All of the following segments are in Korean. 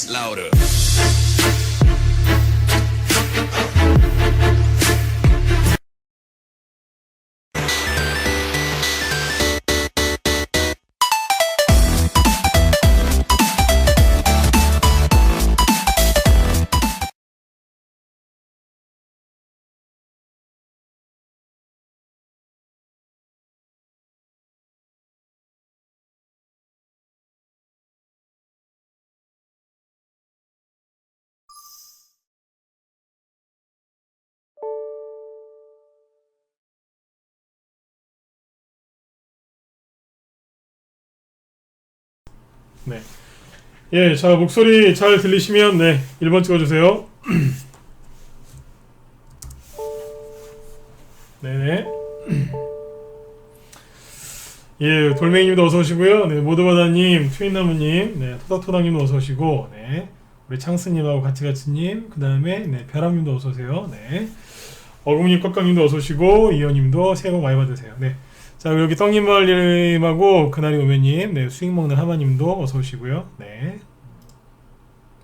bass louder. 네. 예, 자, 목소리 잘 들리시면, 네, 1번 찍어주세요. 네네. 예, 돌멩이님도 어서오시고요. 네, 모두바다님, 트윈나무님, 네, 토닥토닥님도 어서오시고, 네, 우리 창스님하고 같이님, 그 다음에, 네, 벼람님도 어서오세요. 네, 어금님, 꽉꽉님도 어서오시고, 이현님도 새해 복 많이 받으세요. 네. 자, 여기 떡님말님하고 그날이 오면님, 네, 수익 먹는 하마님도 어서 오시고요. 네,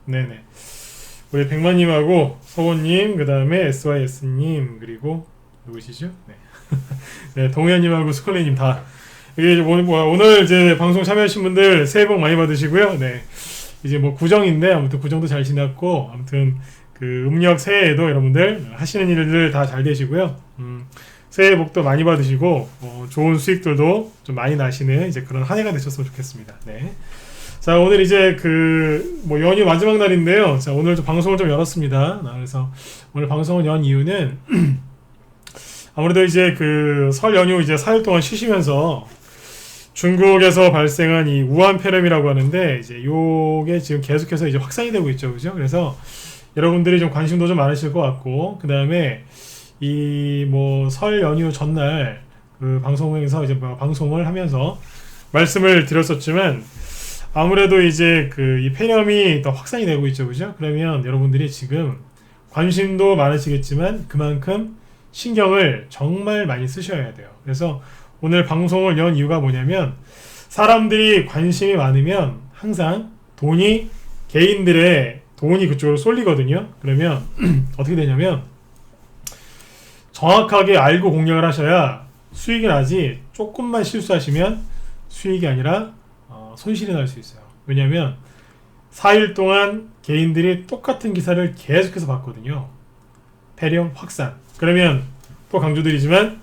네네. 우리 백만님하고 서원님, 그 다음에 SYS님, 그리고 누구시죠? 네, 네, 동현님하고 스컬리님 다. 이게 오늘 이제 방송 참여하신 분들 새해 복 많이 받으시고요. 네, 이제 뭐 구정인데 아무튼 구정도 잘 지났고 아무튼 그 음력 새해에도 여러분들 하시는 일들 다 잘 되시고요. 새해 복도 많이 받으시고 좋은 수익들도 좀 많이 나시는 이제 그런 한 해가 되셨으면 좋겠습니다. 네. 자, 오늘 이제 그 뭐 연휴 마지막 날인데요. 자, 오늘 좀 방송을 좀 열었습니다. 그래서 오늘 방송을 연 이유는 아무래도 이제 그 설 연휴 이제 4일 동안 쉬시면서 중국에서 발생한 이 우한 폐렴이라고 하는데 이제 요게 지금 계속해서 이제 확산이 되고 있죠, 그죠? 그래서 여러분들이 좀 관심도 좀 많으실 것 같고 그 다음에 이 뭐 설 연휴 전날 그 방송에서 이제 방송을 하면서 말씀을 드렸었지만 아무래도 이제 그 이 폐렴이 더 확산이 되고 있죠, 그죠? 그러면 여러분들이 지금 관심도 많으시겠지만 그만큼 신경을 정말 많이 쓰셔야 돼요. 그래서 오늘 방송을 연 이유가 뭐냐면 사람들이 관심이 많으면 항상 개인들의 돈이 그쪽으로 쏠리거든요. 그러면 어떻게 되냐면 정확하게 알고 공략을 하셔야 수익이 나지 조금만 실수하시면 수익이 아니라 손실이 날 수 있어요. 왜냐하면 4일 동안 개인들이 똑같은 기사를 계속해서 봤거든요. 폐렴 확산. 그러면 또 강조드리지만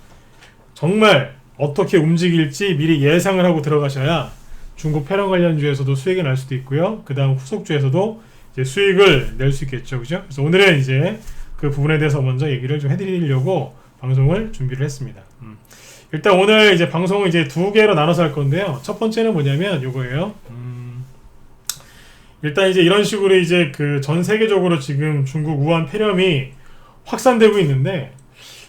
정말 어떻게 움직일지 미리 예상을 하고 들어가셔야 중국 폐렴 관련주에서도 수익이 날 수도 있고요. 그 다음 후속주에서도 이제 수익을 낼 수 있겠죠. 그죠? 그래서 오늘은 이제 그 부분에 대해서 먼저 얘기를 좀 해드리려고 방송을 준비를 했습니다. 일단 오늘 이제 방송을 이제 두 개로 나눠서 할 건데요. 첫 번째는 뭐냐면 요거예요. 일단 이제 이런 식으로 이제 그 전 세계적으로 지금 중국 우한 폐렴이 확산되고 있는데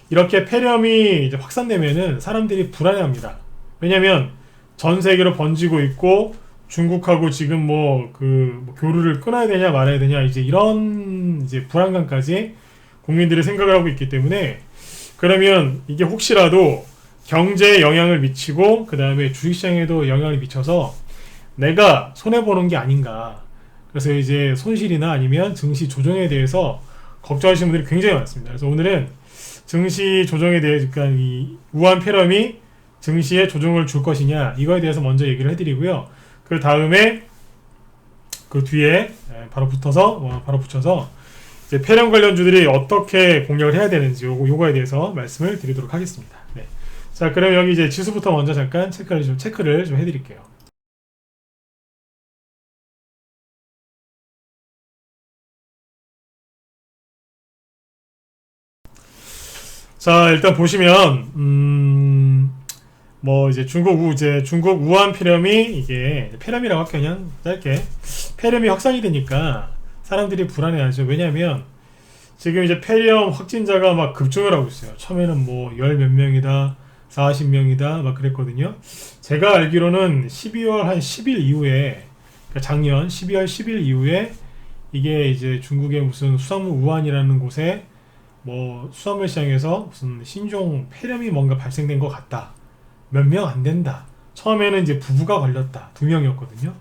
이렇게 폐렴이 이제 확산되면은 사람들이 불안해합니다. 왜냐면 전 세계로 번지고 있고 중국하고 지금 뭐 교류를 끊어야 되냐 말아야 되냐 이제 이런 이제 불안감까지 국민들이 생각을 하고 있기 때문에 그러면 이게 혹시라도 경제에 영향을 미치고 그 다음에 주식시장에도 영향을 미쳐서 내가 손해보는 게 아닌가. 그래서 이제 손실이나 아니면 증시 조정에 대해서 걱정하시는 분들이 굉장히 많습니다. 그래서 오늘은 증시 조정에 대해 그러니까 이 우한 폐렴이 증시에 조정을 줄 것이냐 이거에 대해서 먼저 얘기를 해드리고요. 그 다음에 그 뒤에 바로 붙여서 이제 폐렴 관련주들이 어떻게 공략을 해야 되는지 요거에 대해서 말씀을 드리도록 하겠습니다. 네. 자, 그럼 여기 이제 지수부터 먼저 잠깐 체크를 좀 해드릴게요. 자, 일단 보시면 뭐 이제 중국 우한 폐렴이 이게 폐렴이라고 할게요. 그냥 짧게 폐렴이 확산이 되니까 사람들이 불안해하죠. 왜냐하면 지금 이제 폐렴 확진자가 막 급증을 하고 있어요. 처음에는 뭐 열 몇 명이다, 40명이다 막 그랬거든요. 제가 알기로는 12월 한 10일 이후에 그러니까 작년 12월 10일 이후에 이게 이제 중국의 무슨 수산물 우한이라는 곳에 뭐 수산물 시장에서 무슨 신종 폐렴이 뭔가 발생된 것 같다. 몇 명 안 된다. 처음에는 이제 부부가 걸렸다. 2명이었거든요.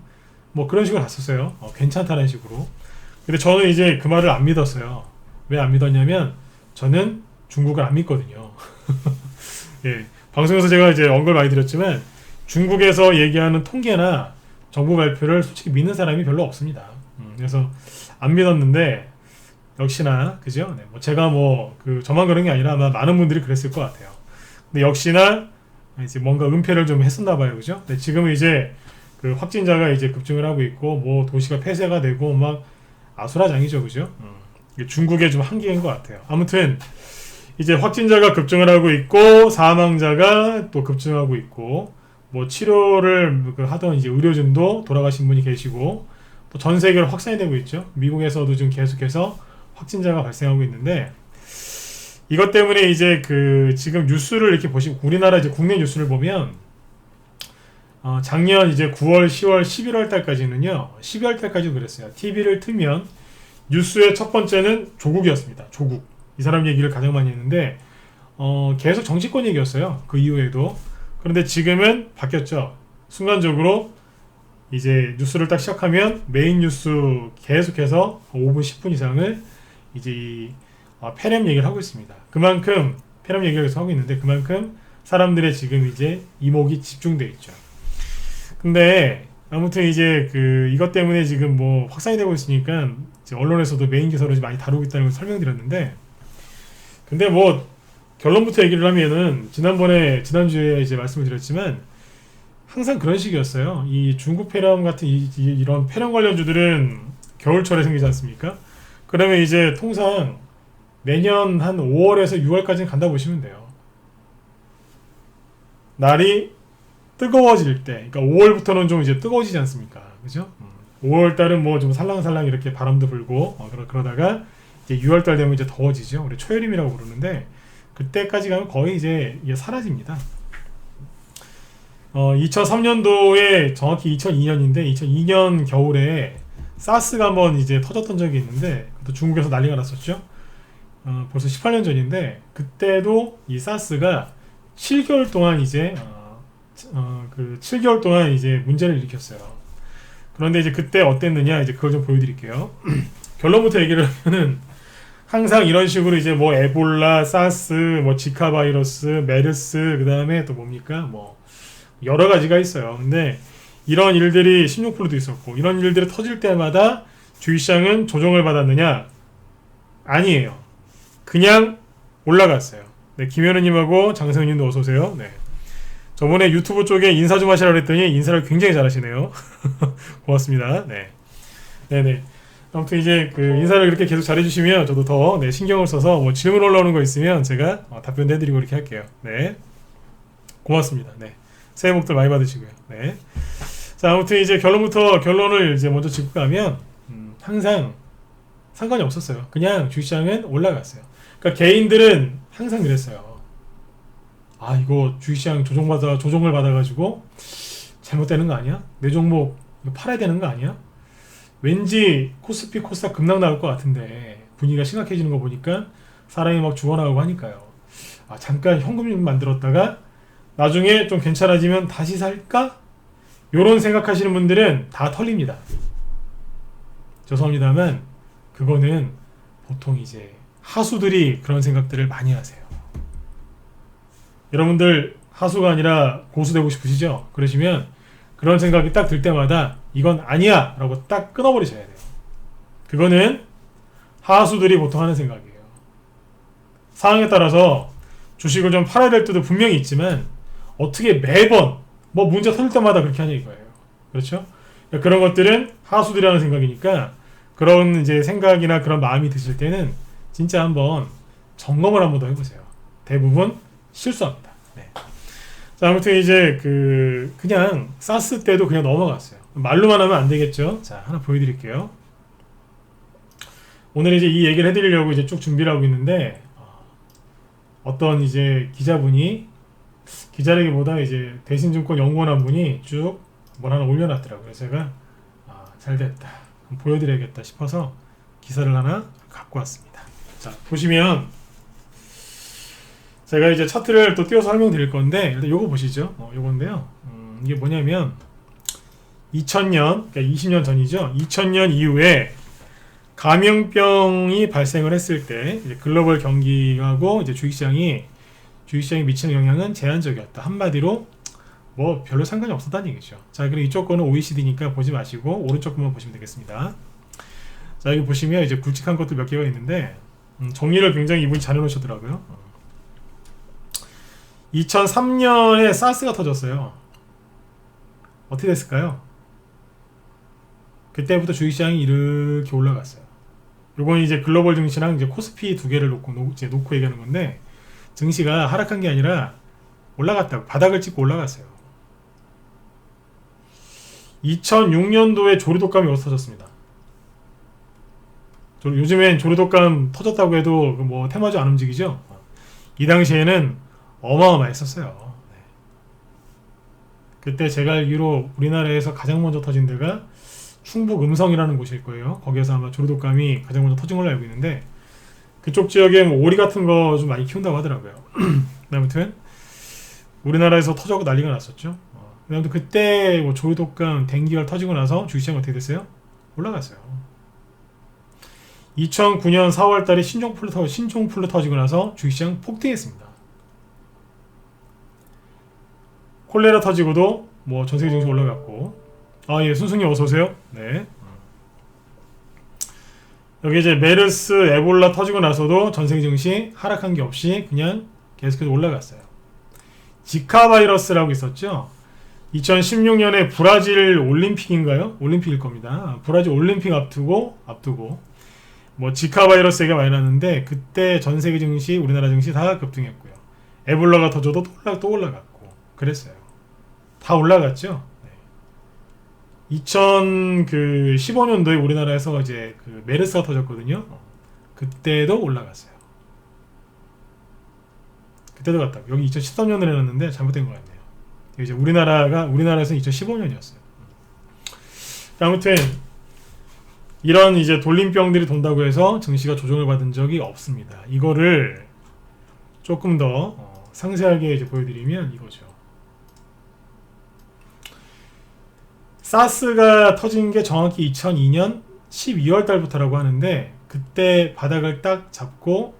뭐 그런 식으로 갔었어요. 괜찮다는 식으로. 근데 저는 이제 그 말을 안 믿었어요. 왜 안 믿었냐면 저는 중국을 안 믿거든요. 예, 방송에서 제가 이제 언급을 많이 드렸지만 중국에서 얘기하는 통계나 정부 발표를 솔직히 믿는 사람이 별로 없습니다. 그래서 안 믿었는데 역시나 그죠? 네, 뭐 제가 뭐 그 저만 그런 게 아니라 아마 많은 분들이 그랬을 것 같아요. 근데 역시나 이제 뭔가 은폐를 좀 했었나 봐요, 그죠? 네, 지금은 이제 그 확진자가 이제 급증을 하고 있고 뭐 도시가 폐쇄가 되고 막 아수라장이죠, 그죠? 이게 중국의 좀 한계인 것 같아요. 아무튼 이제 확진자가 급증을 하고 있고 사망자가 또 급증하고 있고 뭐 치료를 하던 이제 의료진도 돌아가신 분이 계시고 또 전 세계로 확산이 되고 있죠. 미국에서도 지금 계속해서 확진자가 발생하고 있는데 이것 때문에 이제 그 지금 뉴스를 이렇게 보시고 우리나라 이제 국내 뉴스를 보면 작년 이제 9월, 10월, 11월 달까지는요. 12월 달까지도 그랬어요. TV를 틀면 뉴스의 첫 번째는 조국이었습니다. 조국. 이 사람 얘기를 가장 많이 했는데 계속 정치권 얘기였어요. 그 이후에도. 그런데 지금은 바뀌었죠. 순간적으로 이제 뉴스를 딱 시작하면 메인 뉴스 계속해서 5분, 10분 이상을 이제 이 폐렴 얘기를 하고 있습니다. 그만큼 폐렴 얘기를 계속 하고 있는데 그만큼 사람들의 지금 이제 이목이 집중돼 있죠. 근데 아무튼 이제 그 이것 때문에 지금 뭐 확산이 되고 있으니까 이제 언론에서도 메인 기사로 많이 다루고 있다는 걸 설명드렸는데 근데 뭐 결론부터 얘기를 하면은 지난주에 이제 말씀을 드렸지만 항상 그런 식이었어요. 이 중국 폐렴 같은 이런 폐렴 관련주들은 겨울철에 생기지 않습니까? 그러면 이제 통상 매년 한 5월에서 6월까지는 간다 보시면 돼요. 날이 뜨거워질 때, 그러니까 5월부터는 좀 이제 뜨거워지지 않습니까? 그죠? 5월달은 뭐 좀 살랑살랑 이렇게 바람도 불고 그러다가 이제 6월달 되면 이제 더워지죠. 우리 초여름이라고 부르는데 그때까지 가면 거의 이제 이게 사라집니다. 2003년도에 정확히 2002년인데 2002년 겨울에 사스가 한번 이제 터졌던 적이 있는데 또 중국에서 난리가 났었죠. 벌써 18년 전인데 그때도 이 사스가 7개월 동안 이제 그 7개월 동안 이제 문제를 일으켰어요. 그런데 이제 그때 어땠느냐 이제 그걸 좀 보여드릴게요. 결론부터 얘기를 하면은 항상 이런 식으로 이제 뭐 에볼라, 사스, 뭐 지카 바이러스, 메르스 그 다음에 또 뭡니까 뭐 여러 가지가 있어요. 근데 이런 일들이 16%도 있었고 이런 일들이 터질 때마다 주식시장은 조정을 받았느냐? 아니에요. 그냥 올라갔어요. 네, 김현우님하고 장성윤님도 어서 오세요. 네. 저번에 유튜브 쪽에 인사 좀 하시라고 했더니 인사를 굉장히 잘하시네요. 고맙습니다. 네. 네네. 아무튼 이제 그 인사를 이렇게 계속 잘해주시면 저도 더 네, 신경을 써서 뭐 질문 올라오는 거 있으면 제가 답변도 해드리고 이렇게 할게요. 네. 고맙습니다. 네. 새해 복들 많이 받으시고요. 네. 자, 아무튼 이제 결론을 이제 먼저 짚고 가면, 항상 상관이 없었어요. 그냥 주식시장은 올라갔어요. 그러니까 개인들은 항상 그랬어요. 아, 이거 주식시장 조정을 받아가지고 잘못되는 거 아니야? 내 종목 이거 팔아야 되는 거 아니야? 왠지 코스피, 코스닥 급락 나올 것 같은데 분위기가 심각해지는 거 보니까 사람이 막 죽어나가고 하니까요. 아, 잠깐 현금 좀 만들었다가 나중에 좀 괜찮아지면 다시 살까? 요런 생각하시는 분들은 다 털립니다. 죄송합니다만 그거는 보통 이제 하수들이 그런 생각들을 많이 하세요. 여러분들 하수가 아니라 고수 되고 싶으시죠? 그러시면 그런 생각이 딱 들 때마다 이건 아니야 라고 딱 끊어버리셔야 돼요. 그거는 하수들이 보통 하는 생각이에요. 상황에 따라서 주식을 좀 팔아야 될 때도 분명히 있지만 어떻게 매번 뭐 문제 터질 때마다 그렇게 하냐 이거예요. 그렇죠? 그런 것들은 하수들이 하는 생각이니까 그런 이제 생각이나 그런 마음이 드실 때는 진짜 한번 점검을 한번 더 해보세요. 대부분 실수합니다. 네. 자, 아무튼 이제 그냥 사스 때도 그냥 넘어갔어요. 말로만 하면 안 되겠죠? 자, 하나 보여드릴게요. 오늘 이제 이 얘기를 해드리려고 이제 쭉 준비를 하고 있는데 어떤 이제 기자라기보다 이제 대신증권 연구원 한 분이 쭉 뭘 하나 올려놨더라고요. 그래서 제가 잘됐다. 보여드려야겠다 싶어서 기사를 하나 갖고 왔습니다. 자, 보시면 제가 이제 차트를 또 띄워서 설명드릴 건데 일단 요거 보시죠. 요건데요. 이게 뭐냐면 2000년, 그러니까 20년 전이죠. 2000년 이후에 감염병이 발생을 했을 때 이제 글로벌 경기하고 이제 주식시장이 미치는 영향은 제한적이었다. 한마디로 뭐 별로 상관이 없었다는 얘기죠. 자, 그럼 이쪽 거는 OECD니까 보지 마시고 오른쪽 거만 보시면 되겠습니다. 자, 여기 보시면 이제 굵직한 것들 몇 개가 있는데 정리를 굉장히 이분이 잘 해놓으셨더라고요. 2003년에 사스가 터졌어요. 어떻게 됐을까요? 그때부터 주식시장이 이렇게 올라갔어요. 요건 이제 글로벌 증시랑 이제 코스피 두 개를 놓고 얘기하는 건데, 증시가 하락한 게 아니라 올라갔다고, 바닥을 찍고 올라갔어요. 2006년도에 조류독감이 터졌습니다. 요즘엔 조류독감 터졌다고 해도 뭐 테마주 안 움직이죠. 이 당시에는 어마어마했었어요. 그때 제가 알기로 우리나라에서 가장 먼저 터진 데가 충북 음성이라는 곳일 거예요. 거기에서 아마 조류독감이 가장 먼저 터진 걸로 알고 있는데, 그쪽 지역에 뭐 오리 같은 거 좀 많이 키운다고 하더라고요. 아무튼 우리나라에서 터져고 난리가 났었죠. 아무튼 그때 뭐 조류독감, 댕기가 터지고 나서 주식시장 어떻게 됐어요? 올라갔어요. 2009년 4월달에 신종플루 터지고 나서 주식시장 폭등했습니다. 콜레라 터지고도 뭐 전세계 증시 올라갔고. 아, 예, 순승님 어서 오세요. 네. 여기 이제 메르스, 에볼라 터지고 나서도 전세계 증시 하락한 게 없이 그냥 계속해서 올라갔어요. 지카 바이러스라고 있었죠. 2016년에 브라질 올림픽인가요? 올림픽일 겁니다. 브라질 올림픽 앞두고 뭐 지카 바이러스 얘기가 많이 났는데, 그때 전세계 증시, 우리나라 증시 다 급등했고요. 에볼라가 터져도 또 올라갔고 그랬어요. 다 올라갔죠. 2015년도에 우리나라에서 이제 그 메르스가 터졌거든요. 그때도 올라갔어요. 그때도 갔다고. 여기 2013년을 해놨는데 잘못된 것 같네요. 이제 우리나라에서는 2015년이었어요. 아무튼 이런 이제 돌림병들이 돈다고 해서 증시가 조정을 받은 적이 없습니다. 이거를 조금 더 상세하게 이제 보여드리면 이거죠. 사스가 터진 게 정확히 2002년 12월 달부터라고 하는데, 그때 바닥을 딱 잡고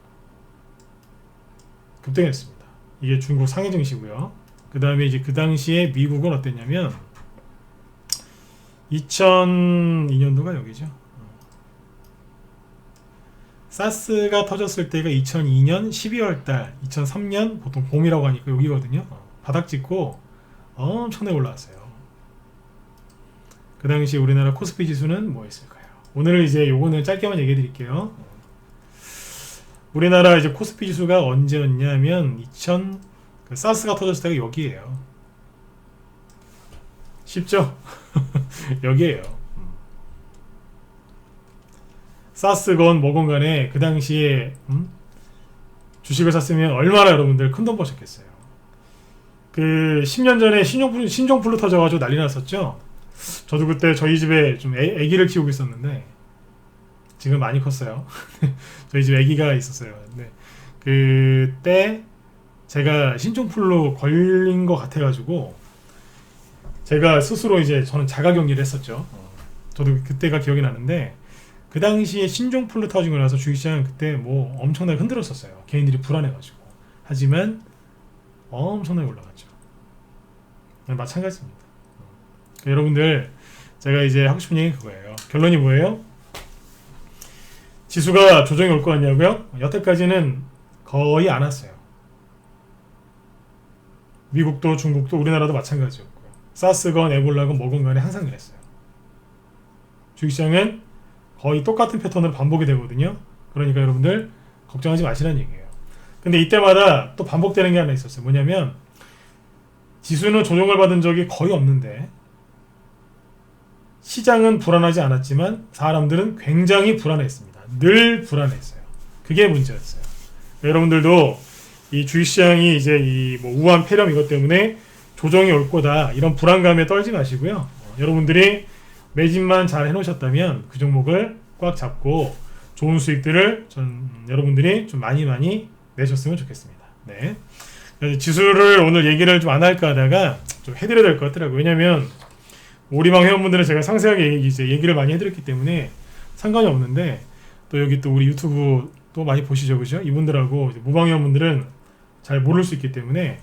급등했습니다. 이게 중국 상해 증시고요. 그 다음에 이제 그 당시에 미국은 어땠냐면 2002년도가 여기죠. 사스가 터졌을 때가 2002년 12월 달, 2003년 보통 봄이라고 하니까 여기거든요. 바닥 찍고 엄청나게 올라왔어요. 그 당시 우리나라 코스피 지수는 뭐 있을까요? 오늘 이제 요거는 짧게만 얘기해 드릴게요. 우리나라 이제 코스피 지수가 언제였냐면 그 사스가 터졌을 때가 여기에요. 쉽죠? 여기에요. 사스건 뭐건 간에 그 당시에 주식을 샀으면 얼마나 여러분들 큰돈 버셨겠어요. 그 10년 전에 신종플루 터져가지고 난리 났었죠. 저도 그때 저희 집에 좀 애기를 키우고 있었는데, 지금 많이 컸어요. 저희 집에 애기가 있었어요. 근데 그때 제가 신종플루 걸린 것 같아가지고 제가 스스로 이제 저는 자가격리를 했었죠. 저도 그때가 기억이 나는데, 그 당시에 신종플루 터지고 나서 주식시장 그때 뭐 엄청나게 흔들었었어요. 개인들이 불안해가지고. 하지만 엄청나게 올라갔죠. 마찬가지입니다. 여러분들, 제가 이제 하고 싶은 얘기는 그거예요. 결론이 뭐예요? 지수가 조정이 올 것 같냐고요? 여태까지는 거의 안 왔어요. 미국도 중국도 우리나라도 마찬가지였고요. 사스건 에볼라건 뭐건 간에 항상 그랬어요. 주식시장은 거의 똑같은 패턴으로 반복이 되거든요. 그러니까 여러분들 걱정하지 마시라는 얘기예요. 근데 이때마다 또 반복되는 게 하나 있었어요. 뭐냐면 지수는 조정을 받은 적이 거의 없는데 시장은 불안하지 않았지만 사람들은 굉장히 불안했습니다. 늘 불안했어요. 그게 문제였어요. 여러분들도 이 주식시장이 이제 이 뭐 우한 폐렴 이것 때문에 조정이 올 거다, 이런 불안감에 떨지 마시고요. 여러분들이 매집만 잘 해놓으셨다면 그 종목을 꽉 잡고 좋은 수익들을 여러분들이 좀 많이 내셨으면 좋겠습니다. 네. 지수를 오늘 얘기를 좀 안 할까 하다가 좀 해드려야 될 것 같더라고요. 왜냐면 오리방 회원분들은 제가 상세하게 이제 얘기를 많이 해드렸기 때문에 상관이 없는데, 또 여기 또 우리 유튜브 또 많이 보시죠, 그죠? 이분들하고 이제 무방 회원분들은 잘 모를 수 있기 때문에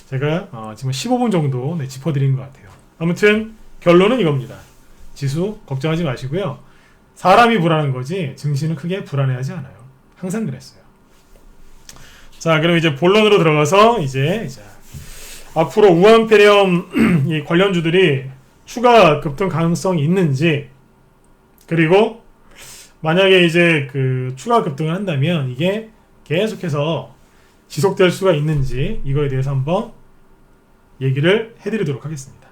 제가 지금 15분 정도 짚어드린 것 같아요. 아무튼 결론은 이겁니다. 지수 걱정하지 마시고요. 사람이 불안한 거지 증시는 크게 불안해하지 않아요. 항상 그랬어요. 자, 그럼 이제 본론으로 들어가서 이제 앞으로 우한폐렴 이 관련주들이 추가 급등 가능성이 있는지, 그리고 만약에 이제 그 추가 급등을 한다면 이게 계속해서 지속될 수가 있는지, 이거에 대해서 한번 얘기를 해드리도록 하겠습니다.